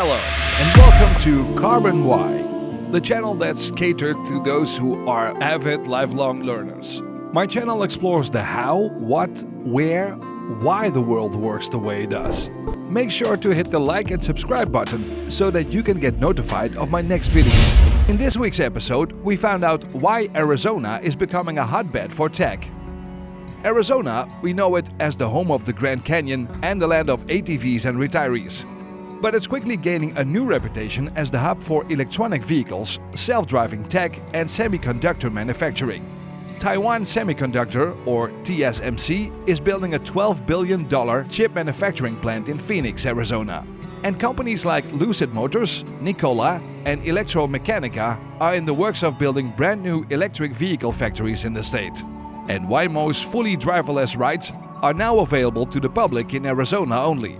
Hello, and welcome to carbonwhy, the channel that's catered to those who are avid lifelong learners. My channel explores the how, what, where, why the world works the way it does. Make sure to hit the like and subscribe button so that you can get notified of my next video. In this week's episode, we found out why Arizona is becoming a hotbed for tech. Arizona, we know it as the home of the Grand Canyon and the land of ATVs and retirees. But it's quickly gaining a new reputation as the hub for electronic vehicles, self-driving tech and semiconductor manufacturing. Taiwan Semiconductor, or TSMC, is building a $12 billion chip manufacturing plant in Phoenix, Arizona. And companies like Lucid Motors, Nikola and ElectraMeccanica are in the works of building brand new electric vehicle factories in the state. And Waymo's fully driverless rides are now available to the public in Arizona only.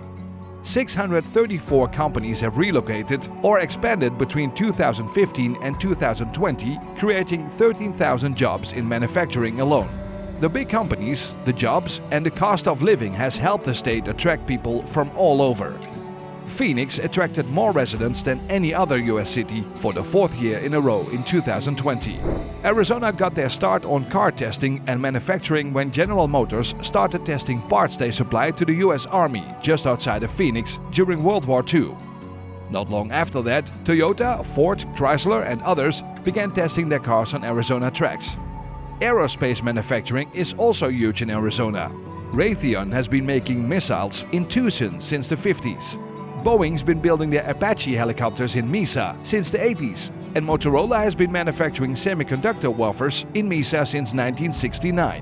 634 companies have relocated or expanded between 2015 and 2020, creating 13,000 jobs in manufacturing alone. The big companies, the jobs, and the cost of living has helped the state attract people from all over. Phoenix attracted more residents than any other US city for the fourth year in a row in 2020. Arizona got their start on car testing and manufacturing when General Motors started testing parts they supplied to the US Army just outside of Phoenix during World War II. Not long after that, Toyota, Ford, Chrysler and others began testing their cars on Arizona tracks. Aerospace manufacturing is also huge in Arizona. Raytheon has been making missiles in Tucson since the 50s. Boeing's been building their Apache helicopters in Mesa since the 80s, and Motorola has been manufacturing semiconductor wafers in Mesa since 1969.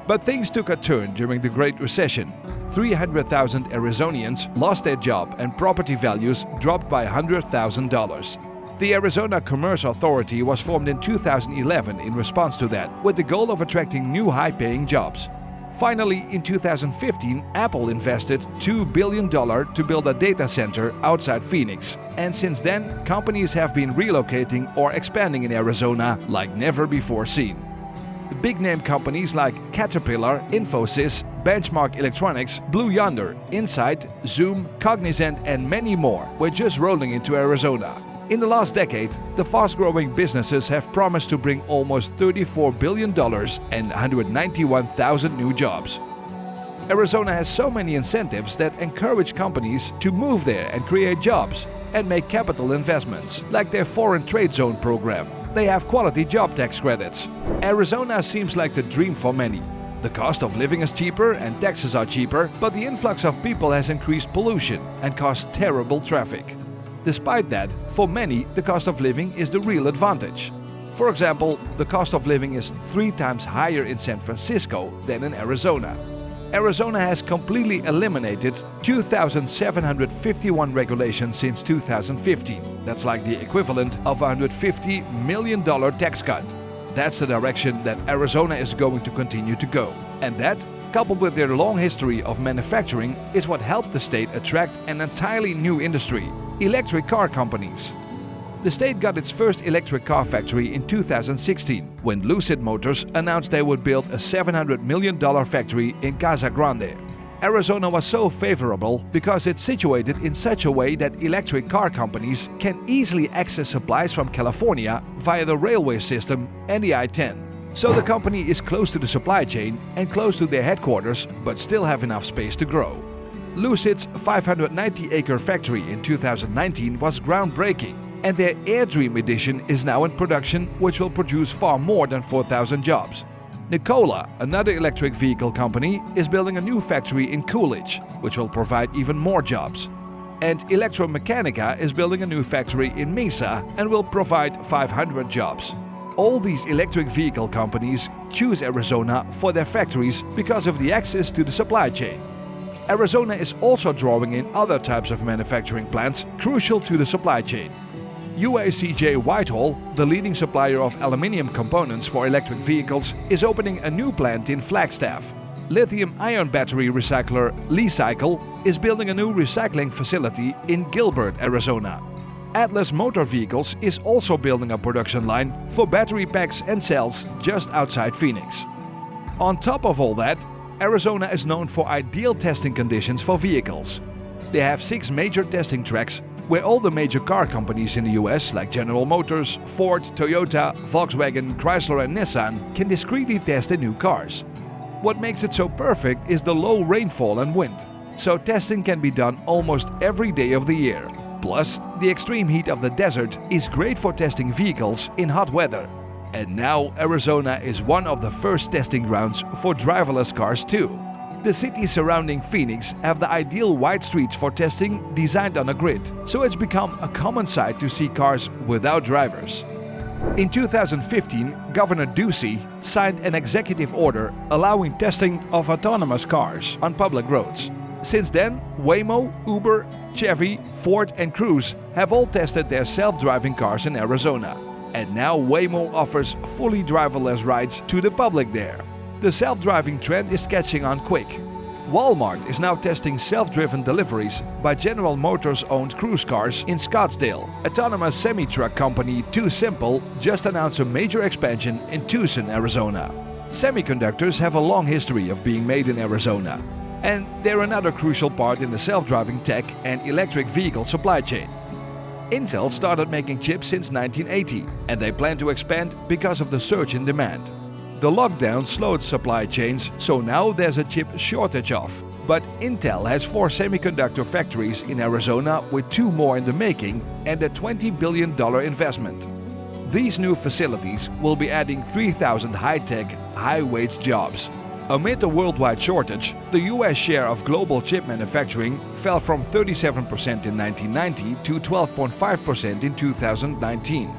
But things took a turn during the Great Recession. 300,000 Arizonians lost their job and property values dropped by $100,000. The Arizona Commerce Authority was formed in 2011 in response to that, with the goal of attracting new high-paying jobs. Finally, in 2015, Apple invested $2 billion to build a data center outside Phoenix. And since then, companies have been relocating or expanding in Arizona like never before seen. Big-name companies like Caterpillar, Infosys, Benchmark Electronics, Blue Yonder, Insight, Zoom, Cognizant and many more were just rolling into Arizona. In the last decade, the fast-growing businesses have promised to bring almost $34 billion and 191,000 new jobs. Arizona has so many incentives that encourage companies to move there and create jobs and make capital investments, like their Foreign Trade Zone program. They have quality job tax credits. Arizona seems like the dream for many. The cost of living is cheaper and taxes are cheaper, but the influx of people has increased pollution and caused terrible traffic. Despite that, for many, the cost of living is the real advantage. For example, the cost of living is 3 times higher in San Francisco than in Arizona. Arizona has completely eliminated 2,751 regulations since 2015. That's like the equivalent of a $150 million tax cut. That's the direction that Arizona is going to continue to go. And that, coupled with their long history of manufacturing, is what helped the state attract an entirely new industry: electric car companies. The state got its first electric car factory in 2016, when Lucid Motors announced they would build a $700 million factory in Casa Grande. Arizona was so favorable because it's situated in such a way that electric car companies can easily access supplies from California via the railway system and the I-10. So the company is close to the supply chain and close to their headquarters, but still have enough space to grow. Lucid's 590-acre factory in 2019 was groundbreaking, and their AirDream edition is now in production, which will produce far more than 4,000 jobs. Nikola, another electric vehicle company, is building a new factory in Coolidge, which will provide even more jobs. And ElectraMeccanica is building a new factory in Mesa and will provide 500 jobs. All these electric vehicle companies choose Arizona for their factories because of the access to the supply chain. Arizona is also drawing in other types of manufacturing plants crucial to the supply chain. UACJ Whitehall, the leading supplier of aluminium components for electric vehicles, is opening a new plant in Flagstaff. Lithium-ion battery recycler Li-Cycle is building a new recycling facility in Gilbert, Arizona. Atlas Motor Vehicles is also building a production line for battery packs and cells just outside Phoenix. On top of all that, Arizona is known for ideal testing conditions for vehicles. They have 6 major testing tracks where all the major car companies in the US like General Motors, Ford, Toyota, Volkswagen, Chrysler and Nissan can discreetly test their new cars. What makes it so perfect is the low rainfall and wind, so testing can be done almost every day of the year. Plus, the extreme heat of the desert is great for testing vehicles in hot weather. And now Arizona is one of the first testing grounds for driverless cars too. The cities surrounding Phoenix have the ideal wide streets for testing designed on a grid, so it's become a common sight to see cars without drivers. In 2015, Governor Ducey signed an executive order allowing testing of autonomous cars on public roads. Since then, Waymo, Uber, Chevy, Ford and Cruise have all tested their self-driving cars in Arizona. And now Waymo offers fully driverless rides to the public there. The self-driving trend is catching on quick. Walmart is now testing self-driven deliveries by General Motors-owned cruise cars in Scottsdale. Autonomous semi-truck company Too Simple just announced a major expansion in Tucson, Arizona. Semiconductors have a long history of being made in Arizona, and they're another crucial part in the self-driving tech and electric vehicle supply chain. Intel started making chips since 1980, and they plan to expand because of the surge in demand. The lockdown slowed supply chains, so now there's a chip shortage of. But Intel has 4 semiconductor factories in Arizona with 2 more in the making and a $20 billion investment. These new facilities will be adding 3,000 high-tech, high-wage jobs. Amid a worldwide shortage, the US share of global chip manufacturing fell from 37% in 1990 to 12.5% in 2019.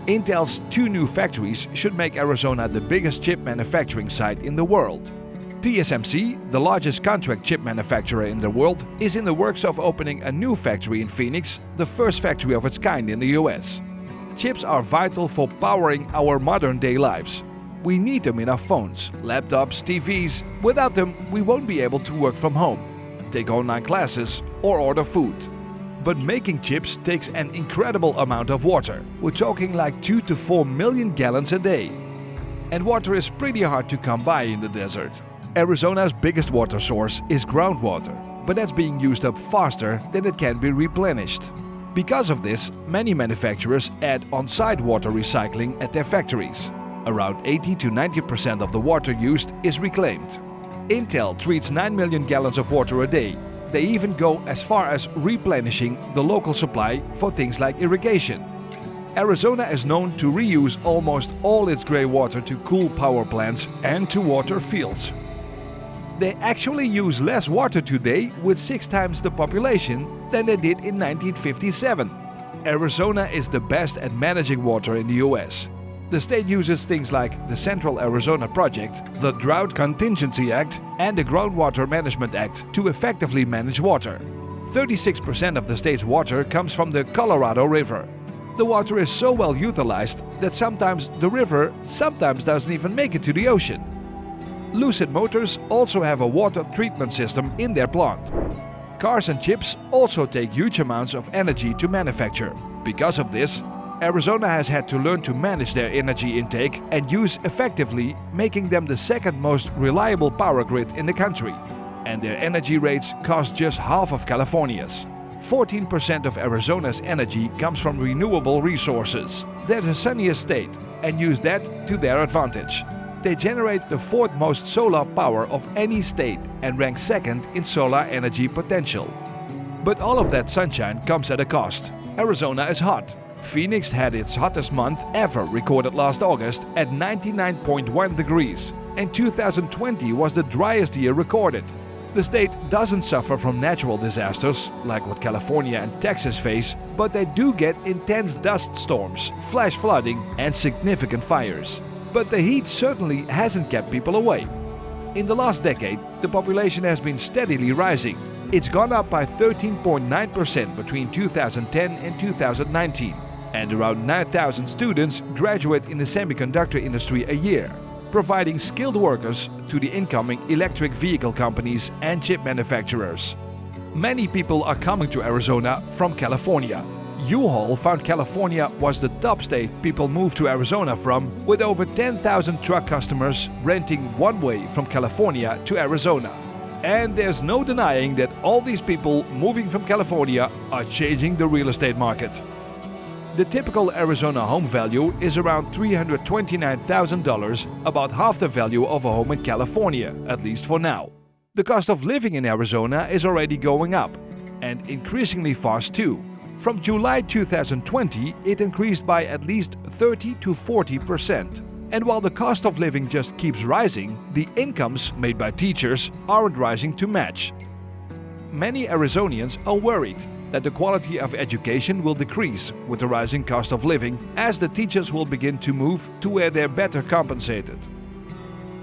Intel's 2 new factories should make Arizona the biggest chip manufacturing site in the world. TSMC, the largest contract chip manufacturer in the world, is in the works of opening a new factory in Phoenix, the first factory of its kind in the US. Chips are vital for powering our modern-day lives. We need them in our phones, laptops, TVs. Without them, we won't be able to work from home, take online classes, or order food. But making chips takes an incredible amount of water. We're talking like 2 to 4 million gallons a day. And water is pretty hard to come by in the desert. Arizona's biggest water source is groundwater, but that's being used up faster than it can be replenished. Because of this, many manufacturers add on-site water recycling at their factories. Around 80 to 90% of the water used is reclaimed. Intel treats 9 million gallons of water a day. They even go as far as replenishing the local supply for things like irrigation. Arizona is known to reuse almost all its grey water to cool power plants and to water fields. They actually use less water today with 6 times the population than they did in 1957. Arizona is the best at managing water in the US. The state uses things like the Central Arizona Project, the Drought Contingency Act, and the Groundwater Management Act to effectively manage water. 36% of the state's water comes from the Colorado River. The water is so well utilized that sometimes the river doesn't even make it to the ocean. Lucid Motors also have a water treatment system in their plant. Cars and chips also take huge amounts of energy to manufacture. Because of this, Arizona has had to learn to manage their energy intake and use effectively, making them the second most reliable power grid in the country. And their energy rates cost just half of California's. 14% of Arizona's energy comes from renewable resources. They're the sunniest state and use that to their advantage. They generate the 4th most solar power of any state and rank 2nd in solar energy potential. But all of that sunshine comes at a cost. Arizona is hot. Phoenix had its hottest month ever recorded last August at 99.1 degrees, and 2020 was the driest year recorded. The state doesn't suffer from natural disasters like what California and Texas face, but they do get intense dust storms, flash flooding and significant fires. But the heat certainly hasn't kept people away. In the last decade, the population has been steadily rising. It's gone up by 13.9% between 2010 and 2019. And around 9,000 students graduate in the semiconductor industry a year, providing skilled workers to the incoming electric vehicle companies and chip manufacturers. Many people are coming to Arizona from California. U-Haul found California was the top state people moved to Arizona from, with over 10,000 truck customers renting one way from California to Arizona. And there's no denying that all these people moving from California are changing the real estate market. The typical Arizona home value is around $329,000, about half the value of a home in California, at least for now. The cost of living in Arizona is already going up, and increasingly fast too. From July 2020, it increased by at least 30 to 40%. And while the cost of living just keeps rising, the incomes made by teachers aren't rising to match. Many Arizonians are worried that the quality of education will decrease with the rising cost of living, as the teachers will begin to move to where they're better compensated.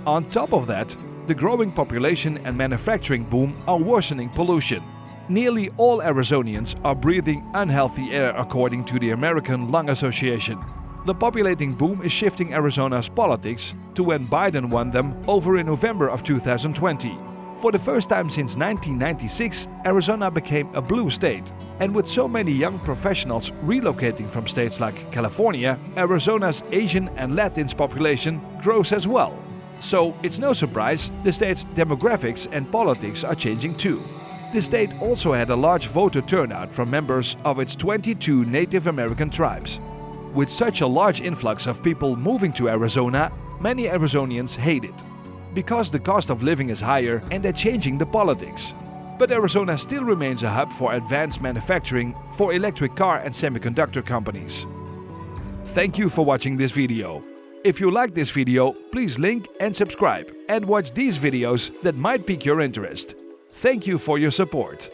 On top of that, the growing population and manufacturing boom are worsening pollution. Nearly all Arizonians are breathing unhealthy air, according to the American Lung Association. The populating boom is shifting Arizona's politics to when Biden won them over in November of 2020. For the first time since 1996, Arizona became a blue state. And with so many young professionals relocating from states like California, Arizona's Asian and Latinx population grows as well. So it's no surprise the state's demographics and politics are changing too. The state also had a large voter turnout from members of its 22 Native American tribes. With such a large influx of people moving to Arizona, many Arizonians hate it, because the cost of living is higher and they're changing the politics. But Arizona still remains a hub for advanced manufacturing for electric car and semiconductor companies. Thank you for watching this video. If you like this video, please link and subscribe and watch these videos that might pique your interest. Thank you for your support.